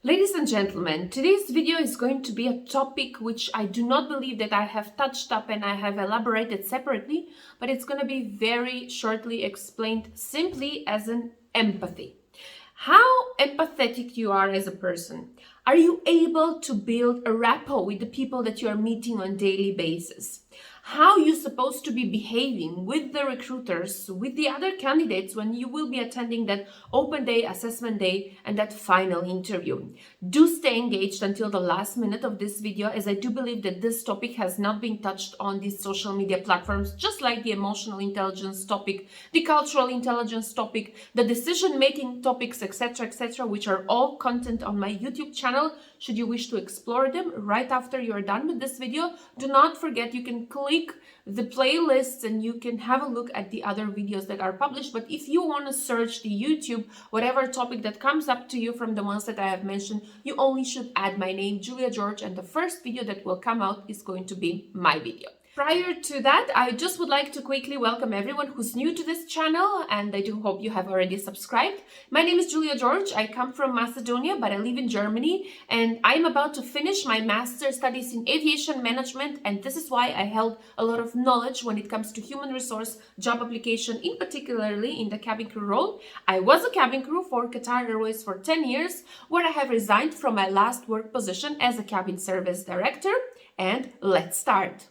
Ladies and gentlemen, today's video is going to be a topic which I do not believe that I have touched up and I have elaborated separately, but it's going to be very shortly explained simply as an empathy. How empathetic you are as a person. Are you able to build a rapport with the people that you are meeting on a daily basis? How you're supposed to be behaving with the recruiters, with the other candidates when you will be attending that open day, assessment day, and that final interview. Do stay engaged until the last minute of this video, as I do believe that this topic has not been touched on these social media platforms, just like the emotional intelligence topic, the cultural intelligence topic, the decision-making topics, etc., which are all content on my YouTube channel. Should you wish to explore them right after you're done with this video, do not forget you can click the playlists and you can have a look at the other videos that are published. But if you want to search the YouTube, whatever topic that comes up to you from the ones that I have mentioned, you only should add my name, Julia George, and the first video that will come out is going to be my video. Prior to that, I just would like to quickly welcome everyone who's new to this channel, and I do hope you have already subscribed. My name is Julia George. I come from Macedonia, but I live in Germany, and I'm about to finish my master studies in aviation management, and this is why I held a lot of knowledge when it comes to human resource job application, in particularly in the cabin crew role. I was a cabin crew for Qatar Airways for 10 years, where I have resigned from my last work position as a cabin service director, and let's start.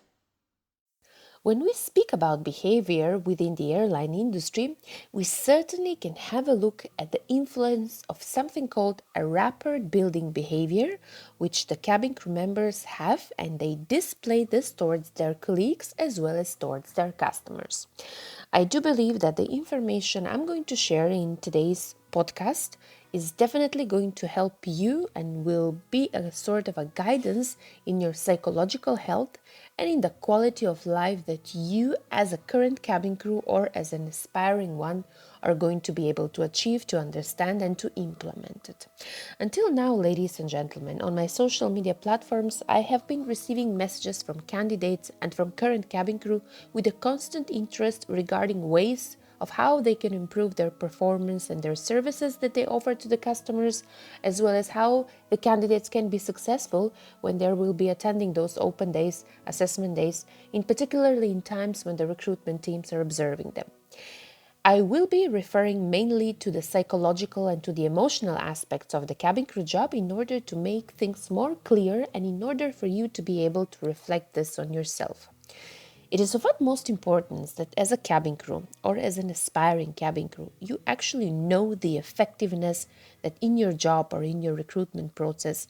When we speak about behavior within the airline industry, we certainly can have a look at the influence of something called a rapport building behavior, which the cabin crew members have, and they display this towards their colleagues as well as towards their customers. I do believe that the information I'm going to share in today's podcast is definitely going to help you and will be a sort of a guidance in your psychological health and in the quality of life that you as a current cabin crew or as an aspiring one are going to be able to achieve, to understand and to implement it. Until now, ladies and gentlemen, on my social media platforms, I have been receiving messages from candidates and from current cabin crew with a constant interest regarding ways of how they can improve their performance and their services that they offer to the customers, as well as how the candidates can be successful when they will be attending those open days, assessment days, in particularly in times when the recruitment teams are observing them. I will be referring mainly to the psychological and to the emotional aspects of the cabin crew job in order to make things more clear and in order for you to be able to reflect this on yourself. It is of utmost importance that as a cabin crew or as an aspiring cabin crew, you actually know the effectiveness that in your job or in your recruitment process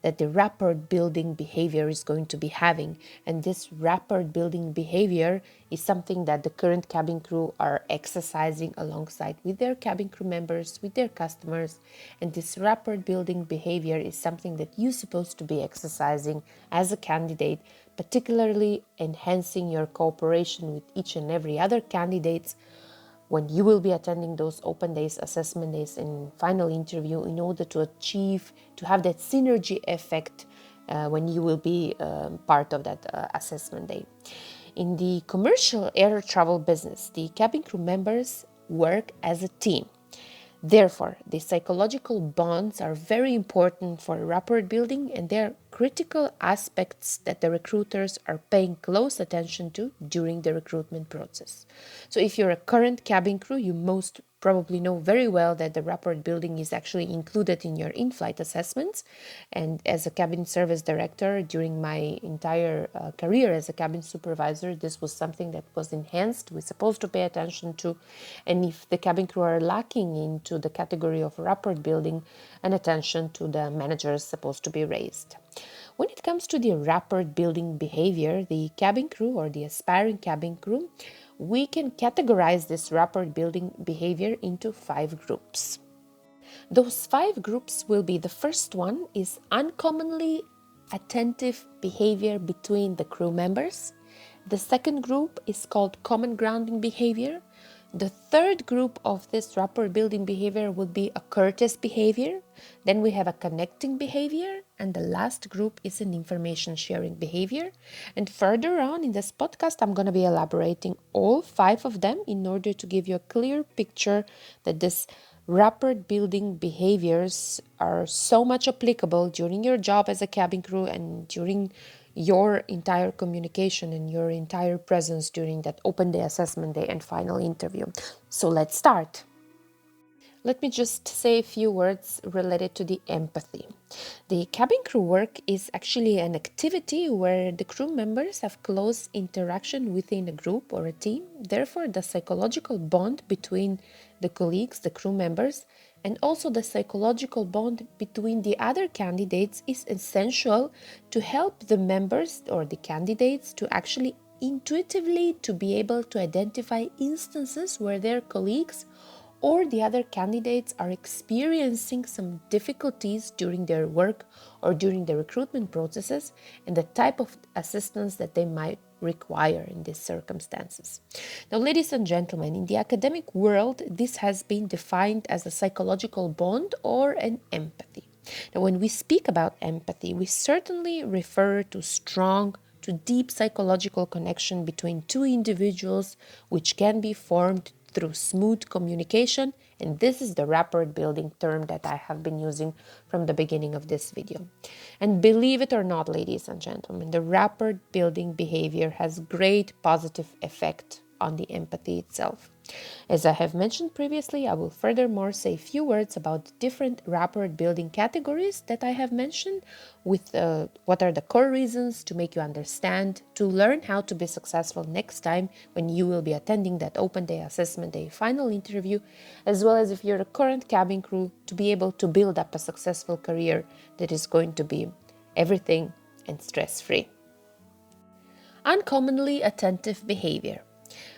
that the rapport building behavior is going to be having. And this rapport building behavior is something that the current cabin crew are exercising alongside with their cabin crew members, with their customers. And this rapport building behavior is something that you're supposed to be exercising as a candidate, particularly enhancing your cooperation with each and every other candidates when you will be attending those open days, assessment days, and final interview in order to achieve, to have that synergy effect when you will be part of that assessment day. In the commercial air travel business, the cabin crew members work as a team. Therefore, the psychological bonds are very important for rapport building, and they're critical aspects that the recruiters are paying close attention to during the recruitment process. So if you're a current cabin crew, you most probably know very well that the rapport building is actually included in your in-flight assessments. And as a cabin service director during my entire career as a cabin supervisor, this was something that was enhanced. We're supposed to pay attention to. And if the cabin crew are lacking into the category of rapport building, an attention to the manager is supposed to be raised. When it comes to the rapport building behavior, the cabin crew or the aspiring cabin crew, we can categorize this rapport building behavior into 5 groups. Those 5 groups will be: the first one is uncommonly attentive behavior between the crew members. The second group is called common grounding behavior. The third group of this rapport building behavior would be a courteous behavior. Then we have a connecting behavior. And the last group is an information sharing behavior. And further on in this podcast, I'm going to be elaborating all 5 of them in order to give you a clear picture that this rapport building behaviors are so much applicable during your job as a cabin crew and during your entire communication and your entire presence during that open day, assessment day, and final interview. So let's start. Let me just say a few words related to the empathy. The cabin crew work is actually an activity where the crew members have close interaction within a group or a team. Therefore, the psychological bond between the colleagues, the crew members, and also the psychological bond between the other candidates is essential to help the members or the candidates to actually intuitively to be able to identify instances where their colleagues or the other candidates are experiencing some difficulties during their work or during the recruitment processes and the type of assistance that they might require in these circumstances. Now, ladies and gentlemen, in the academic world, this has been defined as a psychological bond or an empathy. Now, when we speak about empathy, we certainly refer to strong, to deep psychological connection between two individuals, which can be formed through smooth communication, and this is the rapport building term that I have been using from the beginning of this video. And believe it or not, ladies and gentlemen, the rapport building behavior has great positive effect on the empathy itself. As I have mentioned previously, I will furthermore say a few words about different rapport building categories that I have mentioned, with what are the core reasons to make you understand, to learn how to be successful next time when you will be attending that open day, assessment day, final interview, as well as if you're a current cabin crew, to be able to build up a successful career that is going to be everything and stress-free. Uncommonly attentive behavior.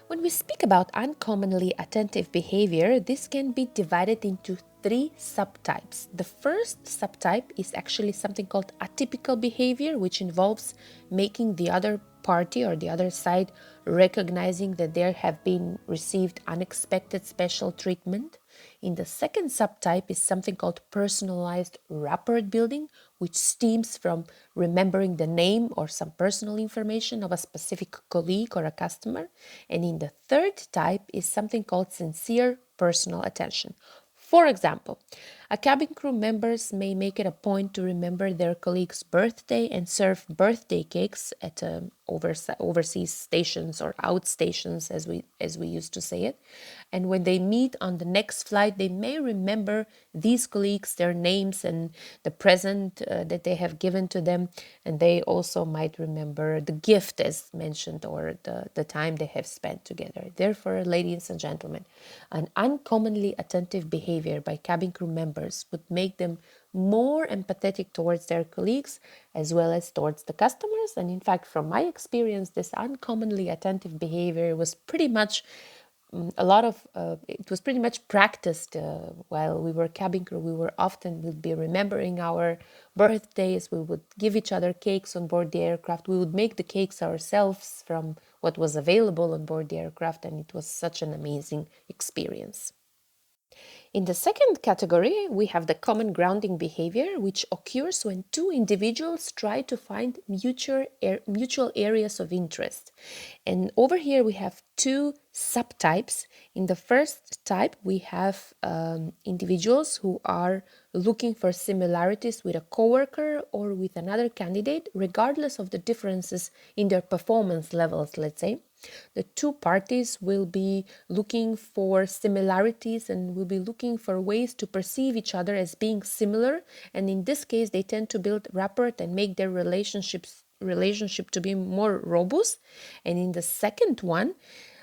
When we speak about uncommonly attentive behavior, this can be divided into three subtypes. The first subtype is actually something called atypical behavior, which involves making the other party or the other side recognizing that there have been received unexpected special treatment. In the second subtype is something called personalized rapport building, which stems from remembering the name or some personal information of a specific colleague or a customer. And in the third type is something called sincere personal attention. For example, a cabin crew members may make it a point to remember their colleague's birthday and serve birthday cakes at overseas stations or outstations, as we used to say it. And when they meet on the next flight, they may remember these colleagues, their names, and the present that they have given to them. And they also might remember the gift, as mentioned, or the time they have spent together. Therefore, ladies and gentlemen, an uncommonly attentive behavior by cabin crew members would make them more empathetic towards their colleagues as well as towards the customers. And in fact, from my experience, this uncommonly attentive behavior was pretty much it was pretty much practiced while we were cabin crew. We'd be remembering our birthdays. We would give each other cakes on board the aircraft. We would make the cakes ourselves from what was available on board the aircraft, and it was such an amazing experience. In the second category, we have the common grounding behavior, which occurs when two individuals try to find mutual areas of interest. And over here, we have two subtypes. In the first type, we have individuals who are looking for similarities with a coworker or with another candidate, regardless of the differences in their performance levels, let's say. The two parties will be looking for similarities and will be looking for ways to perceive each other as being similar. And in this case, they tend to build rapport and make their relationship to be more robust. And in the second one,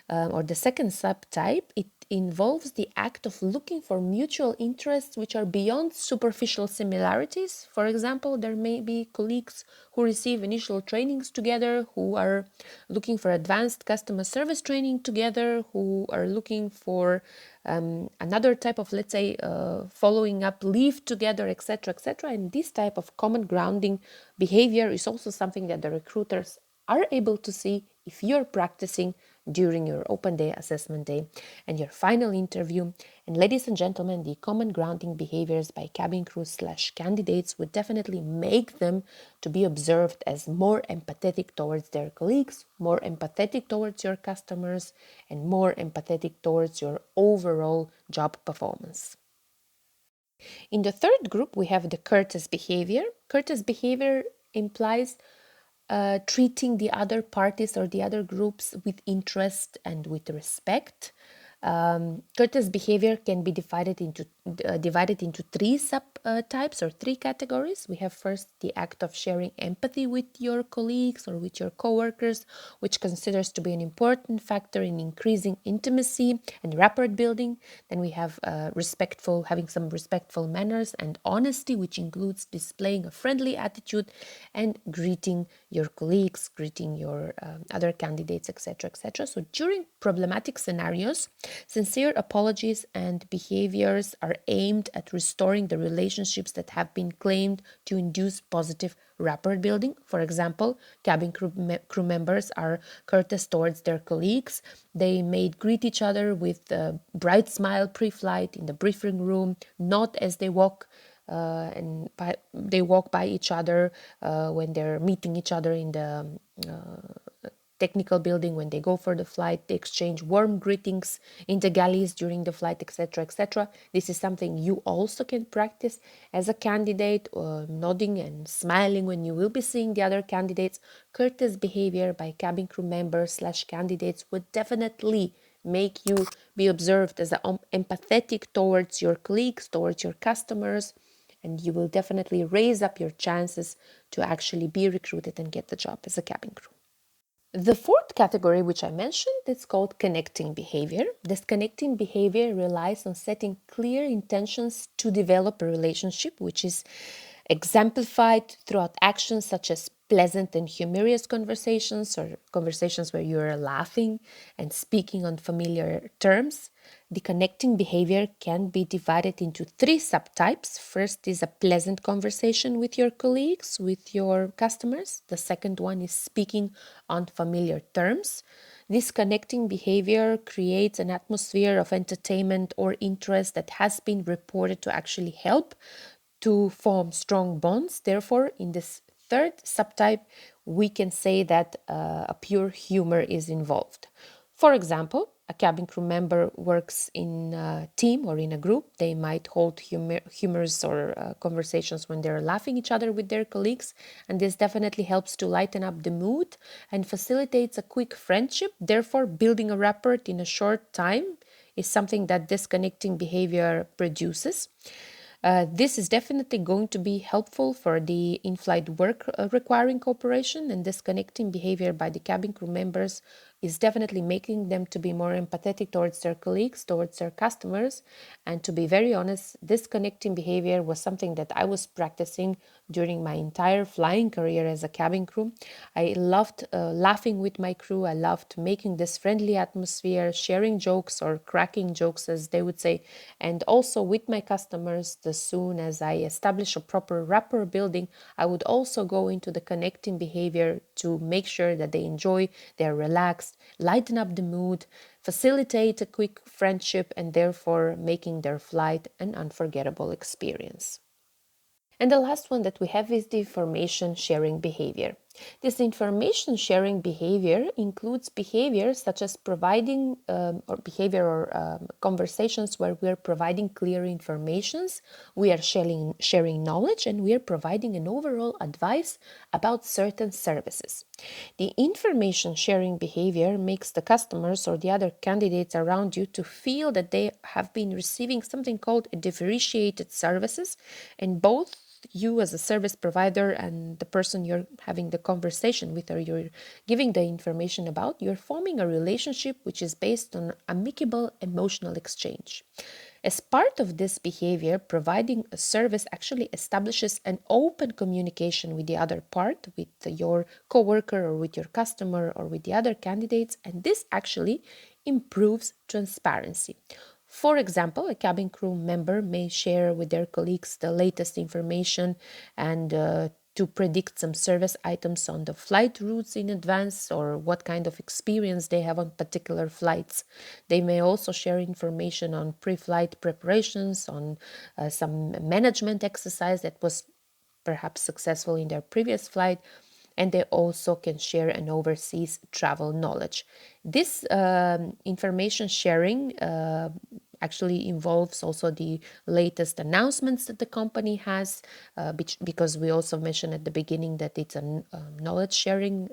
or the second subtype, it involves the act of looking for mutual interests which are beyond superficial similarities. For example, there may be colleagues who receive initial trainings together, who are looking for advanced customer service training together, who are looking for another type of, let's say, following up leave together, etc., etc. And this type of common grounding behavior is also something that the recruiters are able to see if you're practicing during your open day, assessment day, and your final interview. And ladies and gentlemen, the common grounding behaviors by cabin crew / candidates would definitely make them to be observed as more empathetic towards their colleagues, more empathetic towards your customers, and more empathetic towards your overall job performance. In the third group, we have the courteous behavior. Courteous behavior implies treating the other parties or the other groups with interest and with respect. Courteous behavior can be divided into three subtypes or three categories. We have first the act of sharing empathy with your colleagues or with your coworkers, which considers to be an important factor in increasing intimacy and rapport building. Then we have having some respectful manners and honesty, which includes displaying a friendly attitude and greeting your colleagues, greeting your other candidates, etc., etc. So during problematic scenarios, sincere apologies and behaviors are aimed at restoring the relationships that have been claimed to induce positive rapport building. For example, cabin crew members are courteous towards their colleagues. They may greet each other with a bright smile pre-flight in the briefing room, not as they walk they walk by each other when they're meeting each other in the technical building. When they go for the flight, they exchange warm greetings in the galleys during the flight, etc., etc. This is something you also can practice as a candidate, nodding and smiling when you will be seeing the other candidates. Courteous behavior by cabin crew members / candidates would definitely make you be observed as empathetic towards your colleagues, towards your customers, and you will definitely raise up your chances to actually be recruited and get the job as a cabin crew. The fourth category, which I mentioned, is called connecting behavior. This connecting behavior relies on setting clear intentions to develop a relationship, which is exemplified throughout actions such as pleasant and humorous conversations or conversations where you are laughing and speaking on familiar terms. The connecting behavior can be divided into three subtypes. First is a pleasant conversation with your colleagues, with your customers. The second one is speaking on familiar terms. This connecting behavior creates an atmosphere of entertainment or interest that has been reported to actually help to form strong bonds. Therefore, in this third subtype, we can say that a pure humor is involved. For example, a cabin crew member works in a team or in a group. They might hold humorous or conversations when they're laughing each other with their colleagues, and this definitely helps to lighten up the mood and facilitates a quick friendship. Therefore, building a rapport in a short time is something that this connecting behavior produces. This is definitely going to be helpful for the in-flight work requiring cooperation, and this connecting behavior by the cabin crew members is definitely making them to be more empathetic towards their colleagues, towards their customers. And to be very honest, this connecting behavior was something that I was practicing during my entire flying career as a cabin crew. I loved laughing with my crew. I loved making this friendly atmosphere, sharing jokes or cracking jokes, as they would say, and also with my customers. As soon as I establish a proper rapport building, I would also go into the connecting behavior to make sure that they enjoy, they're relaxed, lighten up the mood, facilitate a quick friendship, and therefore making their flight an unforgettable experience. And the last one that we have is the information sharing behavior. This information sharing behavior includes behaviors such as providing conversations where we are providing clear informations, we are sharing knowledge, and we are providing an overall advice about certain services. The information sharing behavior makes the customers or the other candidates around you to feel that they have been receiving something called differentiated services, and both you as a service provider and the person you're having the conversation with or you're giving the information about, you're forming a relationship which is based on amicable emotional exchange. As part of this behavior, providing a service actually establishes an open communication with the other part, with your coworker or with your customer or with the other candidates, and this actually improves transparency. For example, a cabin crew member may share with their colleagues the latest information and to predict some service items on the flight routes in advance or what kind of experience they have on particular flights. They may also share information on pre-flight preparations, on some management exercise that was perhaps successful in their previous flight, and they also can share an overseas travel knowledge. This information sharing actually involves also the latest announcements that the company has, because we also mentioned at the beginning that it's a knowledge sharing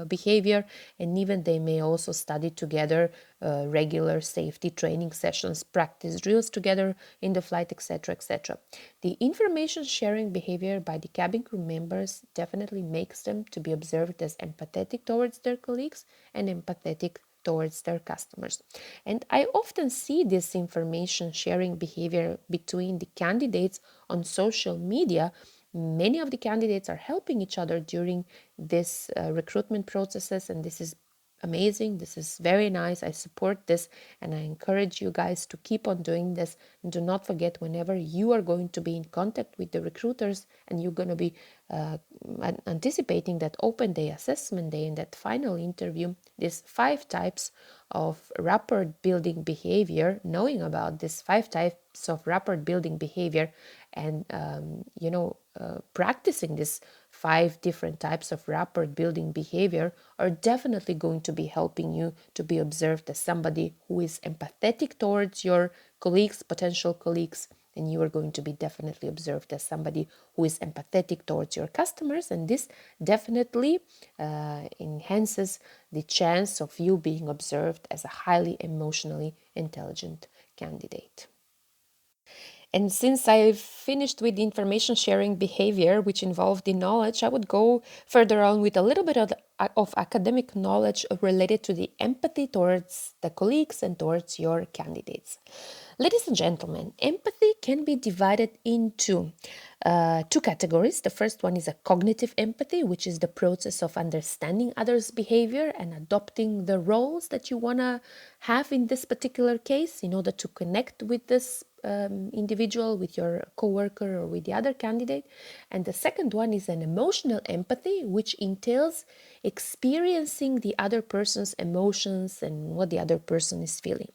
behavior, and even they may also study together regular safety training sessions, practice drills together in the flight, etc., etc. The information sharing behavior by the cabin crew members definitely makes them to be observed as empathetic towards their colleagues and empathetic towards their customers. And I often see this information sharing behavior between the candidates on social media. Many of the candidates are helping each other during this recruitment processes, and this is amazing. This is very nice. I support this, and I encourage you guys to keep on doing this. And do not forget, whenever you are going to be in contact with the recruiters and you're going to be anticipating that open day, assessment day, and that final interview, these 5 types of rapport building behavior, knowing about these 5 types of rapport building behavior, and practicing these 5 different types of rapport building behavior are definitely going to be helping you to be observed as somebody who is empathetic towards your colleagues, potential colleagues, and you are going to be definitely observed as somebody who is empathetic towards your customers, and this definitely enhances the chance of you being observed as a highly emotionally intelligent candidate. And since I've finished with the information sharing behavior, which involved the knowledge, I would go further on with a little bit of academic knowledge related to the empathy towards the colleagues and towards your candidates. Ladies and gentlemen, empathy can be divided into 2 categories. The first one is a cognitive empathy, which is the process of understanding others' behavior and adopting the roles that you want to have in this particular case in order to connect with this individual, with your coworker or with the other candidate. And the second one is an emotional empathy, which entails experiencing the other person's emotions and what the other person is feeling.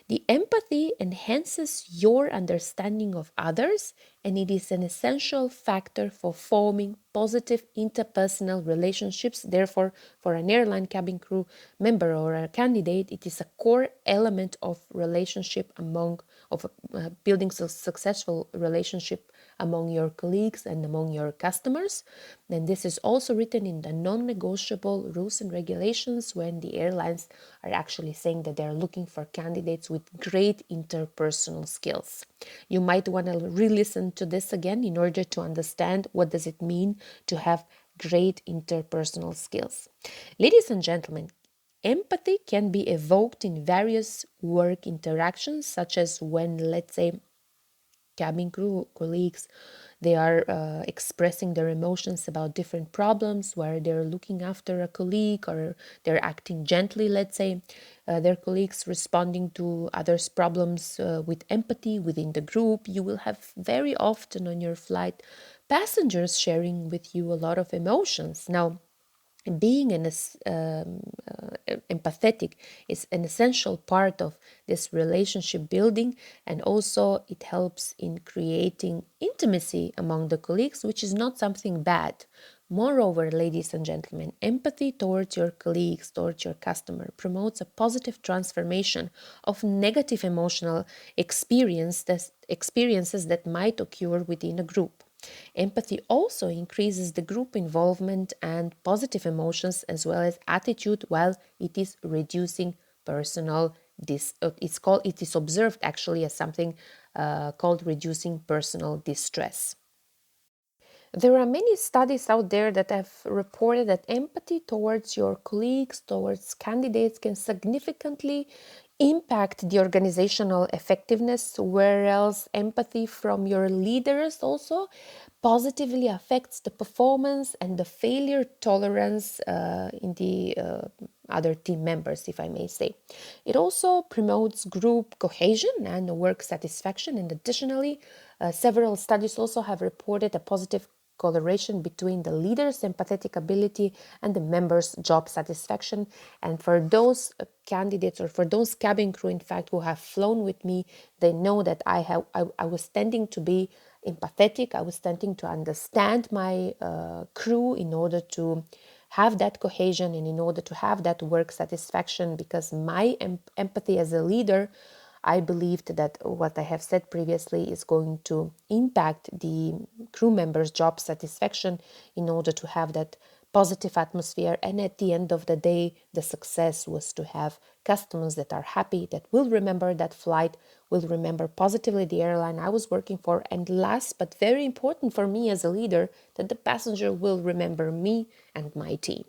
The empathy enhances your understanding of others, and it is an essential factor for forming positive interpersonal relationships. Therefore, for an airline cabin crew member or a candidate, it is a core element of relationship of building a successful relationship among your colleagues and among your customers. And this is also written in the non-negotiable rules and regulations when the airlines are actually saying that they're looking for candidates with great interpersonal skills. You might want to re-listen to this again in order to understand what does it mean to have great interpersonal skills. Ladies and gentlemen, empathy can be evoked in various work interactions, such as when, let's say, cabin crew colleagues, they are expressing their emotions about different problems, where they're looking after a colleague or they're acting gently, let's say, their colleagues responding to others' problems with empathy within the group. You will have very often on your flight passengers sharing with you a lot of emotions. Now, being empathetic is an essential part of this relationship building, and also it helps in creating intimacy among the colleagues, which is not something bad. Moreover, ladies and gentlemen, empathy towards your colleagues, towards your customer, promotes a positive transformation of negative emotional experiences that might occur within a group. Empathy also increases the group involvement and positive emotions as well as attitude, while it is reducing personal it is observed actually as something called reducing personal distress. There are many studies out there that have reported that empathy towards your colleagues, towards candidates, can significantly impact the organizational effectiveness, whereas empathy from your leaders also positively affects the performance and the failure tolerance in the other team members, if I may say. It also promotes group cohesion and work satisfaction, and additionally, several studies also have reported a positive correlation between the leader's empathetic ability and the members' job satisfaction. And for those candidates or for those cabin crew, in fact, who have flown with me, they know that I was tending to be empathetic. I was tending to understand my crew in order to have that cohesion and in order to have that work satisfaction, because my empathy as a leader I believed that what I have said previously is going to impact the crew members' job satisfaction in order to have that positive atmosphere. And at the end of the day, the success was to have customers that are happy, that will remember that flight, will remember positively the airline I was working for. And last but very important for me as a leader, that the passenger will remember me and my team.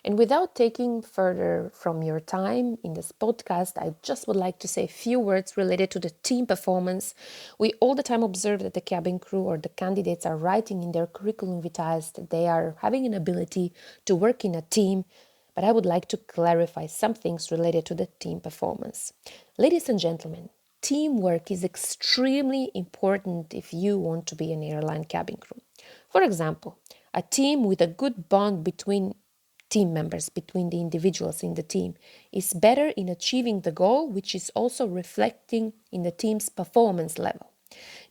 And without taking further from your time in this podcast, I just would like to say a few words related to the team performance. We all the time observe that the cabin crew or the candidates are writing in their curriculum vitae that they are having an ability to work in a team. But I would like to clarify some things related to the team performance. Ladies and gentlemen, teamwork is extremely important if you want to be an airline cabin crew. For example, a team with a good bond between team members, between the individuals in the team, is better in achieving the goal, which is also reflecting in the team's performance level.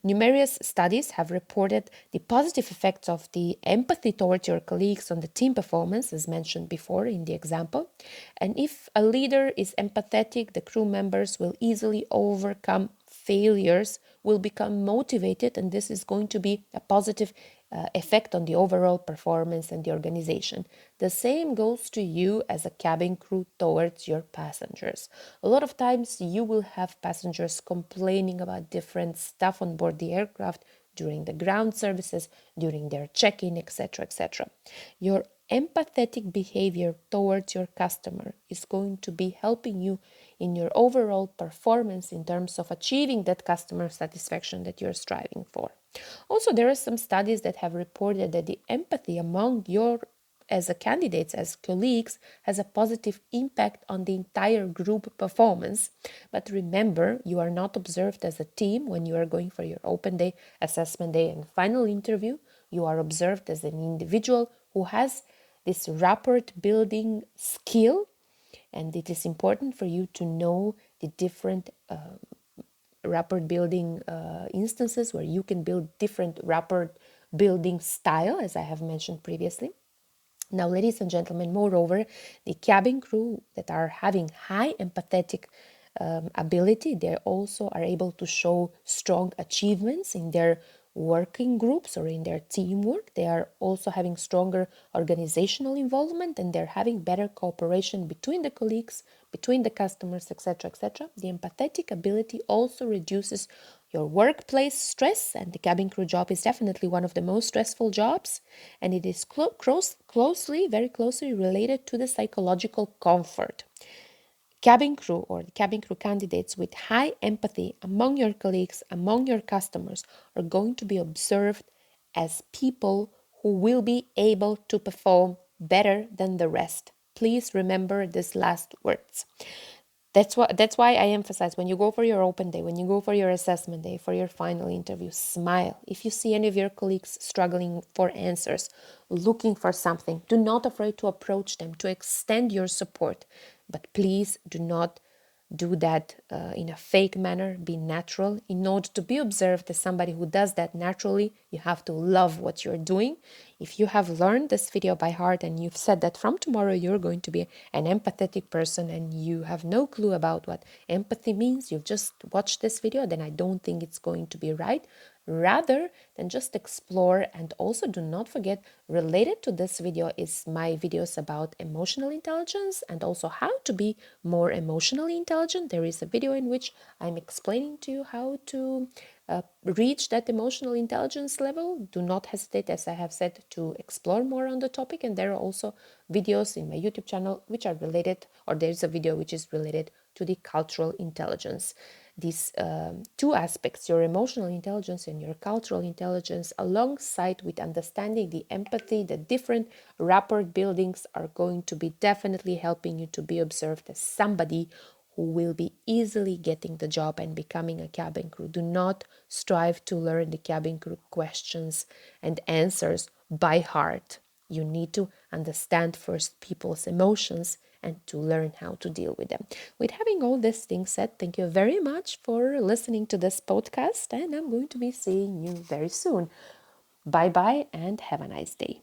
Numerous studies have reported the positive effects of the empathy towards your colleagues on the team performance, as mentioned before in the example. And if a leader is empathetic, the crew members will easily overcome failures, will become motivated, and this is going to be a positive effect on the overall performance and the organization. The same goes to you as a cabin crew towards your passengers. A lot of times you will have passengers complaining about different stuff on board the aircraft during the ground services, during their check-in, etc., etc. Your empathetic behavior towards your customer is going to be helping you in your overall performance in terms of achieving that customer satisfaction that you're striving for. Also, there are some studies that have reported that the empathy among your as a candidates, as colleagues, has a positive impact on the entire group performance. But remember, you are not observed as a team when you are going for your open day, assessment day, and final interview. You are observed as an individual who has this rapport building skill, and it is important for you to know the different rapport building instances where you can build different rapport building style, as I have mentioned previously. Now, ladies and gentlemen, moreover, the cabin crew that are having high empathetic ability, they also are able to show strong achievements in their working groups or in their teamwork. They are also having stronger organizational involvement, and they're having better cooperation between the colleagues, between the customers, etc., etc. The empathetic ability also reduces your workplace stress, and the cabin crew job is definitely one of the most stressful jobs, and it is very closely related to the psychological comfort. Cabin crew or the cabin crew candidates with high empathy among your colleagues, among your customers, are going to be observed as people who will be able to perform better than the rest. Please remember these last words. That's why I emphasize, when you go for your open day, when you go for your assessment day, for your final interview, smile. If you see any of your colleagues struggling for answers, looking for something, do not afraid to approach them, to extend your support. But please do not do that in a fake manner. Be natural. In order to be observed as somebody who does that naturally, you have to love what you're doing. If you have learned this video by heart and you've said that from tomorrow you're going to be an empathetic person and you have no clue about what empathy means, you've just watched this video, then I don't think it's going to be right. Rather than just explore, and also do not forget, related to this video is my videos about emotional intelligence and also how to be more emotionally intelligent. There is a video in which I'm explaining to you how to reach that emotional intelligence level. Do not hesitate, as I have said, to explore more on the topic. And there are also videos in my YouTube channel which are related, or there's a video which is related to the cultural intelligence. These two aspects, your emotional intelligence and your cultural intelligence, alongside with understanding the empathy, the different rapport buildings, are going to be definitely helping you to be observed as somebody who will be easily getting the job and becoming a cabin crew. Do not strive to learn the cabin crew questions and answers by heart. You need to understand first people's emotions and to learn how to deal with them. With having all these things said, thank you very much for listening to this podcast, and I'm going to be seeing you very soon. Bye bye and have a nice day.